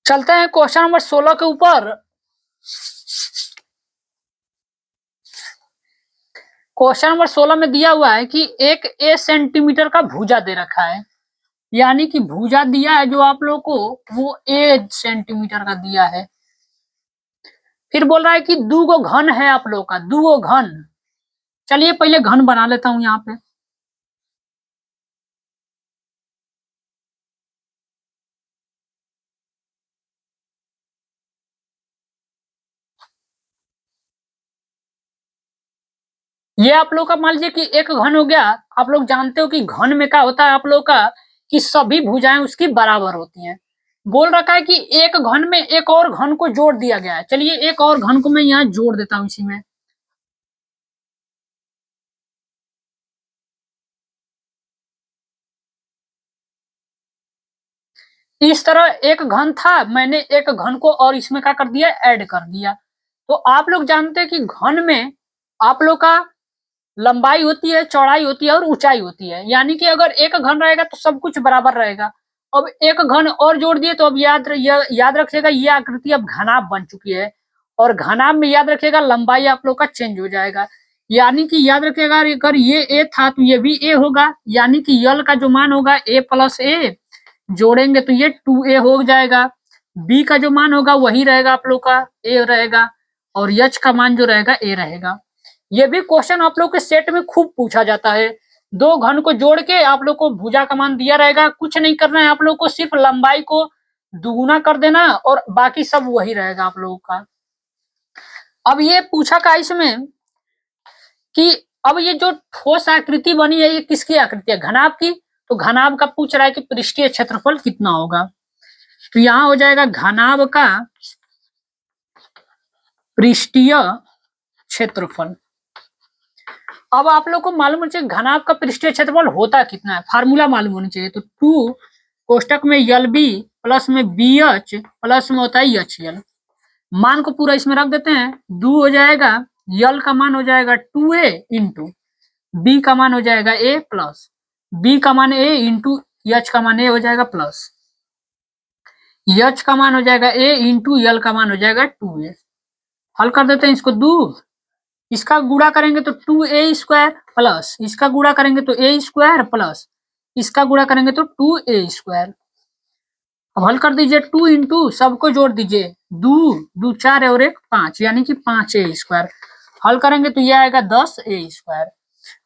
चलते हैं क्वेश्चन नंबर 16 के ऊपर। क्वेश्चन नंबर 16 में दिया हुआ है कि एक ए सेंटीमीटर का भुजा दे रखा है, यानी कि भुजा दिया है जो आप लोग को वो ए सेंटीमीटर का दिया है। फिर बोल रहा है कि दो गो घन है आप लोग का, दो गो घन। चलिए पहले घन बना लेता हूं यहाँ पे। ये आप लोग का मान लीजिए कि एक घन हो गया। आप लोग जानते हो कि घन में क्या होता है आप लोग का, कि सभी भुजाएं उसकी बराबर होती हैं। बोल रखा है कि एक घन में एक और घन को जोड़ दिया गया है। चलिए एक और घन को मैं यहाँ जोड़ देता हूँ इसी में। इस तरह एक घन था, मैंने एक घन को और इसमें क्या कर दिया, ऐड कर दिया। तो आप लोग जानते हैं कि घन में आप लोग का लंबाई होती है, चौड़ाई होती है और ऊंचाई होती है, यानी कि अगर एक घन रहेगा तो सब कुछ बराबर रहेगा। अब एक घन और जोड़ दिए तो अब याद रखिएगा ये आकृति अब घनाभ बन चुकी है, और घनाभ में याद रखिएगा लंबाई आप लोग का चेंज हो जाएगा। यानी कि याद रखिएगा अगर ये ए था तो ये भी ए होगा, यानी कि यल का जो मान होगा ए प्लस ए, जोड़ेंगे तो ये 2a हो जाएगा। बी का जो मान होगा वही रहेगा आप लोग का ए रहेगा, और यच का मान जो रहेगा ए रहेगा। ये भी क्वेश्चन आप लोग के सेट में खूब पूछा जाता है। दो घन को जोड़ के आप लोग को भुजा का मान दिया रहेगा, कुछ नहीं करना है आप लोग को, सिर्फ लंबाई को दुगुना कर देना और बाकी सब वही रहेगा आप लोगों का। अब ये पूछा का इसमें कि अब ये जो ठोस आकृति बनी है ये किसकी आकृति है, घनाभ की। तो घनाभ का पूछ रहा है कि पृष्ठीय क्षेत्रफल कितना होगा। तो यहाँ हो जाएगा घनाभ का पृष्ठीय क्षेत्रफल। अब आप लोग को मालूम होना चाहिए घनाभ का पृष्ठीय क्षेत्रफल होता कितना है, फार्मूला मालूम होना चाहिए। तो 2 कोष्टक में यल बी प्लस में बी एच प्लस में होता है एच यल। मान को पूरा इसमें रख देते हैं, 2 हो जाएगा, यल का मान हो जाएगा 2a इंटू बी का मान हो जाएगा ए प्लस बी का मान ए इंटू एच का मान ए हो जाएगा प्लस एच का मान हो जाएगा ए इंटू यल का मान हो जाएगा 2a। हल कर देते हैं इसको, 2 इसका गुणा करेंगे तो 2a² प्लस इसका गुणा करेंगे तो a² प्लस इसका गुणा करेंगे तो 2a²। अब हल कर दीजिए, 2 इंटू सबको जोड़ दीजिए, 2 2 4 और 1 5, यानी कि 5a²। हल करेंगे तो यह आएगा 10a²।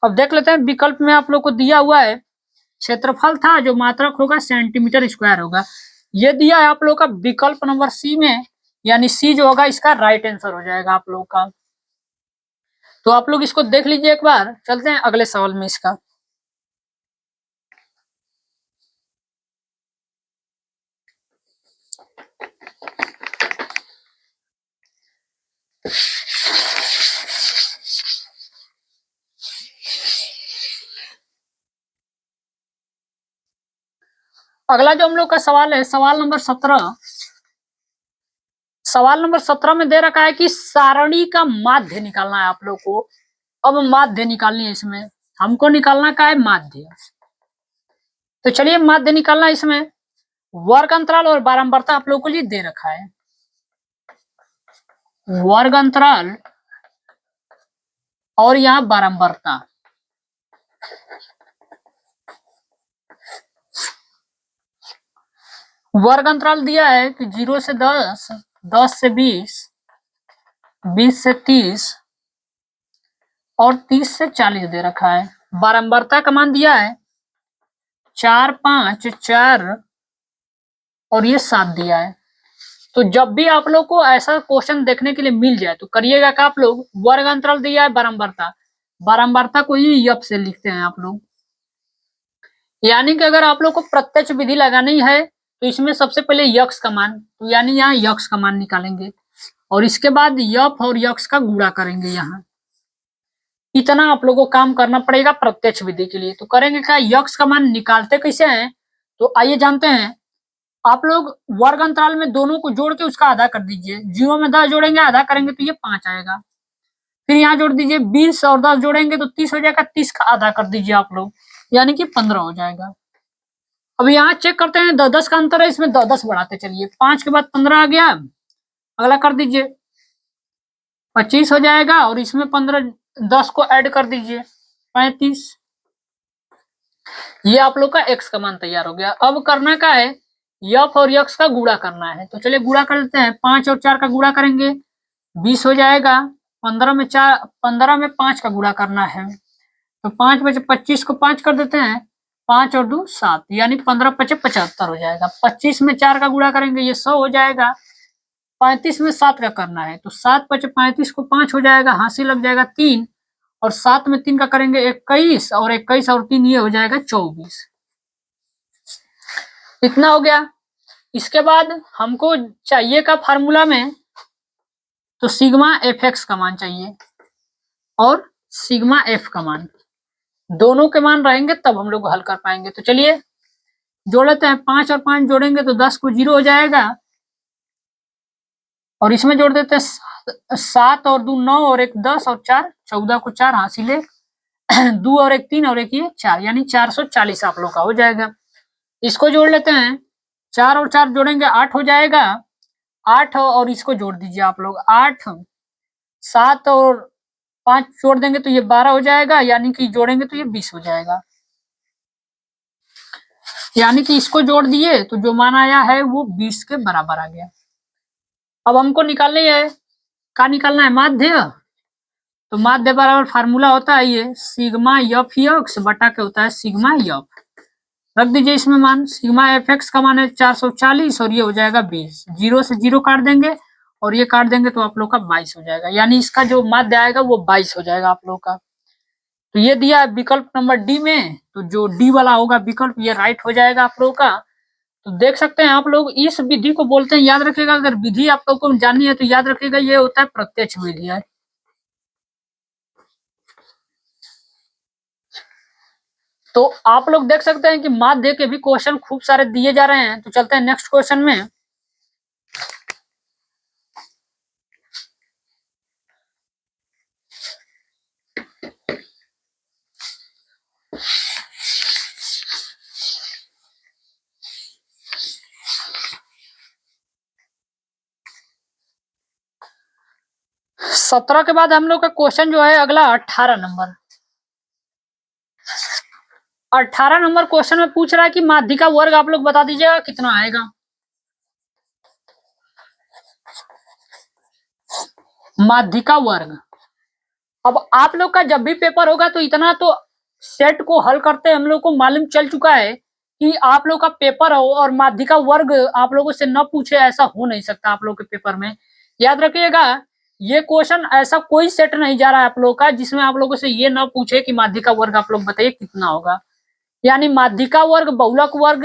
अब देख लेते हैं विकल्प में आप लोग को दिया हुआ है क्षेत्रफल था जो मात्रक होगा सेंटीमीटर स्क्वायर होगा। ये दिया है आप लोग का विकल्प नंबर सी में, यानी सी जो होगा इसका राइट आंसर हो जाएगा आप लोग का। तो आप लोग इसको देख लीजिए एक बार, चलते हैं अगले सवाल में इसका। अगला जो हम लोग का सवाल है, सवाल नंबर 17। सवाल नंबर 17 में दे रखा है कि सारणी का माध्य निकालना है आप लोग को। अब माध्य निकालनी है इसमें, हमको निकालना का है माध्य। तो चलिए माध्य निकालना है इसमें। वर्ग अंतराल और बारंबारता आप लोगों को लिए दे रखा है। वर्ग अंतराल और यहाँ बारंबारता। वर्ग अंतराल दिया है कि 0 से 10, 10 से 20, 20 से 30 और 30 से 40 दे रखा है। बारंबारता का मान दिया है 4, 5, 4 और ये 7 दिया है। तो जब भी आप लोग को ऐसा क्वेश्चन देखने के लिए मिल जाए तो करिएगा कि आप लोग वर्ग अंतराल दिया है, बारंबारता, बारंबारता को ही यप से लिखते हैं आप लोग। यानी कि अगर आप लोग को प्रत्यक्ष विधि लगानी है तो इसमें सबसे पहले यक्स का मान, तो यानी यहाँ यक्स का मान निकालेंगे और इसके बाद यप और यक्स का गुणा करेंगे। यहाँ इतना आप लोगों को काम करना पड़ेगा प्रत्यक्ष विधि के लिए। तो करेंगे क्या, यक्स का मान निकालते कैसे हैं, तो आइए जानते हैं। आप लोग वर्ग अंतराल में दोनों को जोड़ के उसका आधा कर दीजिए। 0 में 10 जोड़ेंगे, आधा करेंगे तो ये 5 आएगा। फिर यहाँ जोड़ दीजिए 20 और 10 जोड़ेंगे तो 30 हो जाएगा। 30 का आधा कर दीजिए आप लोग, यानी कि 15 हो जाएगा। अब यहाँ चेक करते हैं, 10 का अंतर है, इसमें 10 बढ़ाते चलिए। 5 के बाद 15 आ गया, अगला कर दीजिए 25 हो जाएगा और इसमें 15, 10 को ऐड कर दीजिए 35। ये आप लोग का एक्स का मान तैयार हो गया। अब करना क्या है, यफ और यक्स का गुणा करना है। तो चलिए गुणा कर लेते हैं। 5 और 4 का गुणा करेंगे 20 हो जाएगा। 15 में 5 का गुणा करना है तो 5 बचे 25 को 5 कर देते हैं। 5 और 2 7, यानी 15 पचे 75 हो जाएगा। 25 में 4 का गुणा करेंगे ये 100 हो जाएगा। 35 में 7 का करना है तो 7 पचे 35 को 5 हो जाएगा, हासिल लग जाएगा 3 और 7 में 3 का करेंगे 21 और 21 और 3 ये हो जाएगा 24। इतना हो गया। इसके बाद हमको चाहिए का फार्मूला में तो सिग्मा एफ एक्स का मान चाहिए और सिग्मा एफ का मान, दोनों के मान रहेंगे तब हम लोग हल कर पाएंगे। तो चलिए जोड़ लेते हैं। 5 और 5 जोड़ेंगे तो 10 को 0 हो जाएगा और इसमें जोड़ देते हैं 7 और 2 9 और 1 10 और 4 14 को 4 हासिले 2 और 1 3 और 1 ये 4, यानी 440 आप लोग का हो जाएगा। इसको जोड़ लेते हैं। 4 और 4 जोड़ेंगे 8 हो जाएगा। 8 और इसको जोड़ दीजिए आप लोग 8, 7 और 5 जोड़ देंगे तो ये 12 हो जाएगा, यानी कि जोड़ेंगे तो ये 20 हो जाएगा। यानी कि इसको जोड़ दिए तो जो मान आया है वो 20 के बराबर आ गया। अब हमको निकालनी है, क्या निकालना है, माध्य। तो माध्य बराबर फार्मूला होता है ये सिग्मा एफ एक्स बटा के होता है सिग्मा एफ। रख दीजिए इसमें मान। सिग्मा एफ एक्स का मान है 440 और ये हो जाएगा 20। 0 से 0 काट देंगे और ये काट देंगे तो आप लोग का 22 हो जाएगा, यानी इसका जो माध्य आएगा वो 22 हो जाएगा आप लोग का। तो ये दिया है विकल्प नंबर डी में, तो जो डी वाला होगा विकल्प ये राइट हो जाएगा आप लोग का। तो देख सकते हैं आप लोग, इस विधि को बोलते हैं, याद रखिएगा। अगर विधि आप लोग को जाननी है तो याद रखिएगा ये होता है प्रत्यक्ष विधि है। तो आप लोग देख सकते हैं कि माध्य के भी क्वेश्चन खूब सारे दिए जा रहे हैं। तो चलते हैं नेक्स्ट क्वेश्चन में। सत्रह के बाद हम लोग का क्वेश्चन जो है अगला 18 नंबर। 18 नंबर क्वेश्चन में पूछ रहा है कि माध्य का वर्ग आप लोग बता दीजिएगा कितना आएगा। माध्य का वर्ग। अब आप लोग का जब भी पेपर होगा तो इतना तो सेट को हल करते हम लोग को मालूम चल चुका है कि आप लोग का पेपर हो और माध्य का वर्ग आप लोगों से न पूछे, ऐसा हो नहीं सकता आप लोग के पेपर में। याद रखिएगा ये क्वेश्चन ऐसा कोई सेट नहीं जा रहा है आप लोग का जिसमें आप लोगों से ये न पूछे कि माध्य का वर्ग आप लोग बताइए कितना होगा। यानी माध्य का वर्ग, बहुलक वर्ग,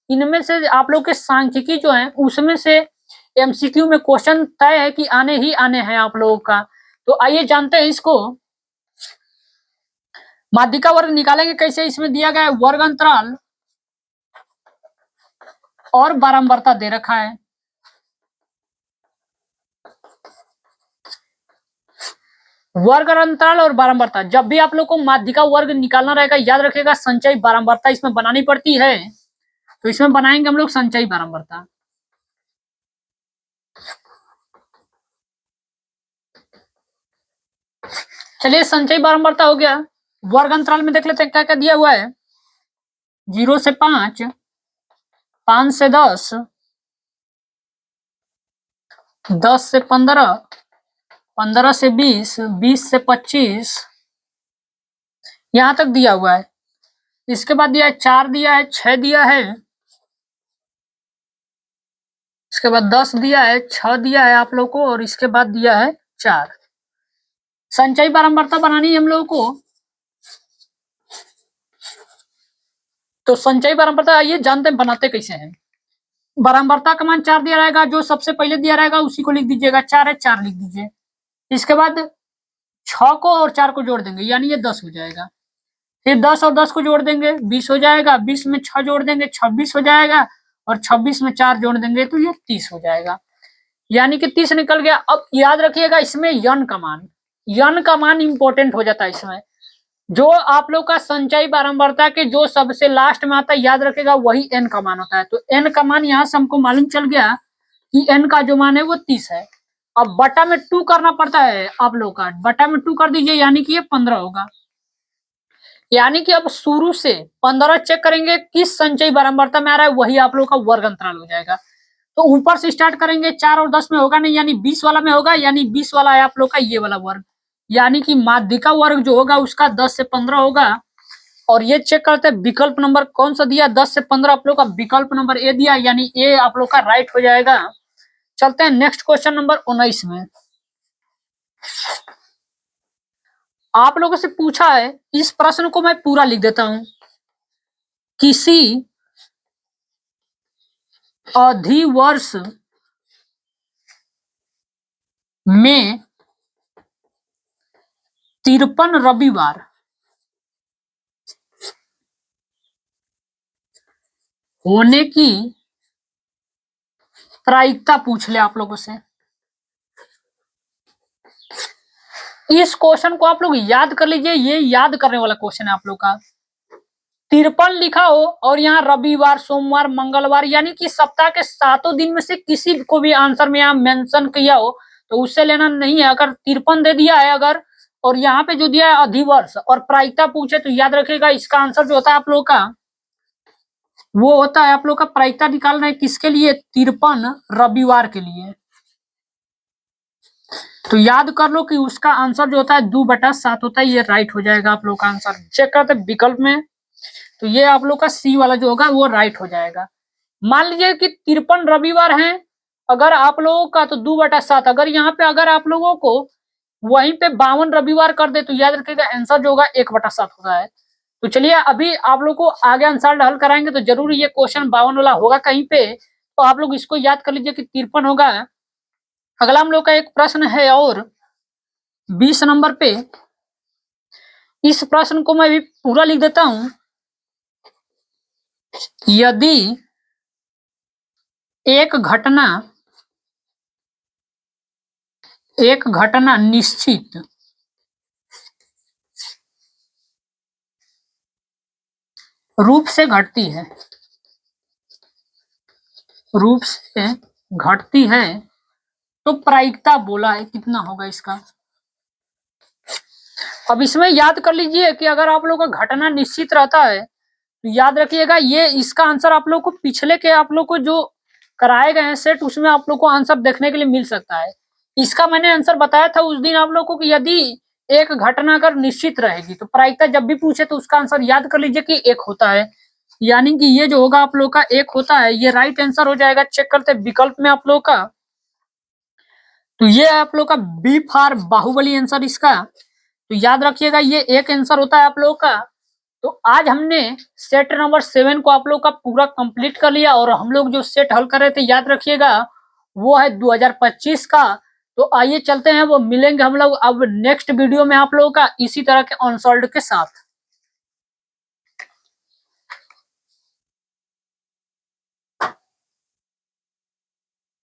इनमें से आप लोग के सांख्यिकी जो है उसमें से एमसीक्यू में क्वेश्चन तय है कि आने ही आने हैं आप लोगों का। तो आइए जानते हैं इसको। माध्य का वर्ग निकालेंगे कैसे, इसमें दिया गया है वर्ग अंतराल और बारंबारता दे रखा है। वर्ग अंतराल और बारंबारता, जब भी आप लोग को माध्यिका वर्ग निकालना रहेगा, याद रखिएगा संचयी बारंबारता इसमें बनानी पड़ती है। तो इसमें बनाएंगे हम लोग संचयी बारंबारता। चलिए संचयी बारंबारता हो गया। वर्ग अंतराल में देख लेते हैं क्या क्या दिया हुआ है। 0 से 5, 5 से 10, 10 से 15, 15 से 20, 20 से 25, यहां तक दिया हुआ है। इसके बाद दिया है 4 दिया है, 6 दिया है, इसके बाद 10 दिया है, 6 दिया है आप लोग को, और इसके बाद दिया है 4। संचयी बारंबारता बनानी है हम लोगों को। तो संचयी बारंबारता आइए जानते हैं बनाते कैसे हैं। बारंबारता का मान 4 दिया रहेगा, जो सबसे पहले दिया रहेगा उसी को लिख दीजिएगा। 4 है, 4 लिख दीजिए। इसके बाद 6 को और 4 को जोड़ देंगे, यानी ये 10 हो जाएगा। फिर 10 और 10 को जोड़ देंगे, 20 हो जाएगा। 20 में 6 जोड़ देंगे, 26 हो जाएगा। और 26 में 4 जोड़ देंगे तो ये 30 हो जाएगा, यानी कि 30 निकल गया। अब याद रखिएगा इसमें यन का मान इंपॉर्टेंट हो जाता है इसमें। जो आप लोग का संचयी बारंबारता के जो सबसे लास्ट में आता है, याद रखेगा वही एन का मान होता है। तो एन का मान यहाँ से हमको मालूम चल गया कि एन का जो मान है वो 30 है। अब बटा में 2 करना पड़ता है आप लोग का, बटा में 2 कर दीजिए, यानी कि ये 15 होगा। यानी कि अब शुरू से 15 चेक करेंगे किस संचयी बारंबारता में आ रहा है, वही आप लोग का वर्ग अंतराल हो जाएगा। तो ऊपर से स्टार्ट करेंगे, 4 और 10 में होगा नहीं, यानी 20 वाला में होगा, यानी 20 वाला है आप लोग का ये वाला वर्ग, यानी कि माध्यिका वर्ग जो होगा उसका 10 से 15 होगा। और ये चेक करते हैं विकल्प नंबर कौन सा दिया, 10 से 15 आप लोग का विकल्प नंबर ए दिया, यानी ए आप लोग का राइट हो जाएगा। चलते हैं नेक्स्ट क्वेश्चन नंबर 19 में। आप लोगों से पूछा है, इस प्रश्न को मैं पूरा लिख देता हूं। किसी अधिवर्ष में 53 रविवार होने की प्रायिकता पूछ ले आप लोगों से। इस क्वेश्चन को आप लोग याद कर लीजिए, ये याद करने वाला क्वेश्चन है आप लोग का। 53 लिखा हो और यहाँ रविवार, सोमवार, मंगलवार, यानी कि सप्ताह के 7 दिन में से किसी को भी आंसर में यहाँ मेंशन किया हो तो उससे लेना नहीं है। अगर 53 दे दिया है अगर, और यहाँ पे जो दिया है अधिवर्ष और प्रायिकता पूछे, तो याद रखिएगा इसका आंसर जो होता है आप लोग का वो होता है, आप लोग का प्रायिकता निकालना है किसके लिए, 53 रविवार के लिए। तो याद कर लो कि उसका आंसर जो होता है 2/7 होता है, ये राइट हो जाएगा आप लोग का आंसर। चेक करते हैं विकल्प में, तो ये आप लोग का सी वाला जो होगा वो राइट हो जाएगा। मान लीजिए कि 53 रविवार हैं अगर आप लोगों का, तो 2/7। अगर यहाँ पे अगर आप लोगों को वहीं पे 52 रविवार कर दे तो याद रखिएगा आंसर जो होगा 1/7 होता है। तो चलिए अभी आप लोग को आगे आंसर हल कराएंगे, तो जरूर ये क्वेश्चन 52 वाला होगा कहीं पे, तो आप लोग इसको याद कर लीजिए कि 53 होगा। अगला हम लोग का एक प्रश्न है और 20 नंबर पे, इस प्रश्न को मैं भी पूरा लिख देता हूं। यदि एक घटना निश्चित रूप से घटती है तो प्रायिकता बोला है कितना होगा इसका। अब इसमें याद कर लीजिए कि अगर आप लोग का घटना निश्चित रहता है तो याद रखिएगा ये इसका आंसर आप लोग को पिछले के आप लोग को जो कराए गए हैं सेट, उसमें आप लोग को आंसर देखने के लिए मिल सकता है। इसका मैंने आंसर बताया था उस दिन आप लोग को कि यदि एक घटना अगर निश्चित रहेगी तो प्रायिकता जब भी पूछे तो उसका आंसर याद कर लीजिए कि 1 होता है, यानी कि ये जो होगा आप लोग का 1 होता है, ये राइट आंसर हो जाएगा। चेक करते हैं विकल्प में आप लोग का, तो ये आप लोग का बी फॉर बाहुबली आंसर इसका। तो याद रखिएगा ये 1 आंसर होता है आप लोग का। तो आज हमने सेट नंबर 7 को आप लोग का पूरा कंप्लीट कर लिया, और हम लोग जो सेट हल कर रहे थे याद रखिएगा वो है 2025 का। तो आइए चलते हैं, वो मिलेंगे हम लोग अब नेक्स्ट वीडियो में आप लोगों का इसी तरह के अनसॉल्व्ड के साथ।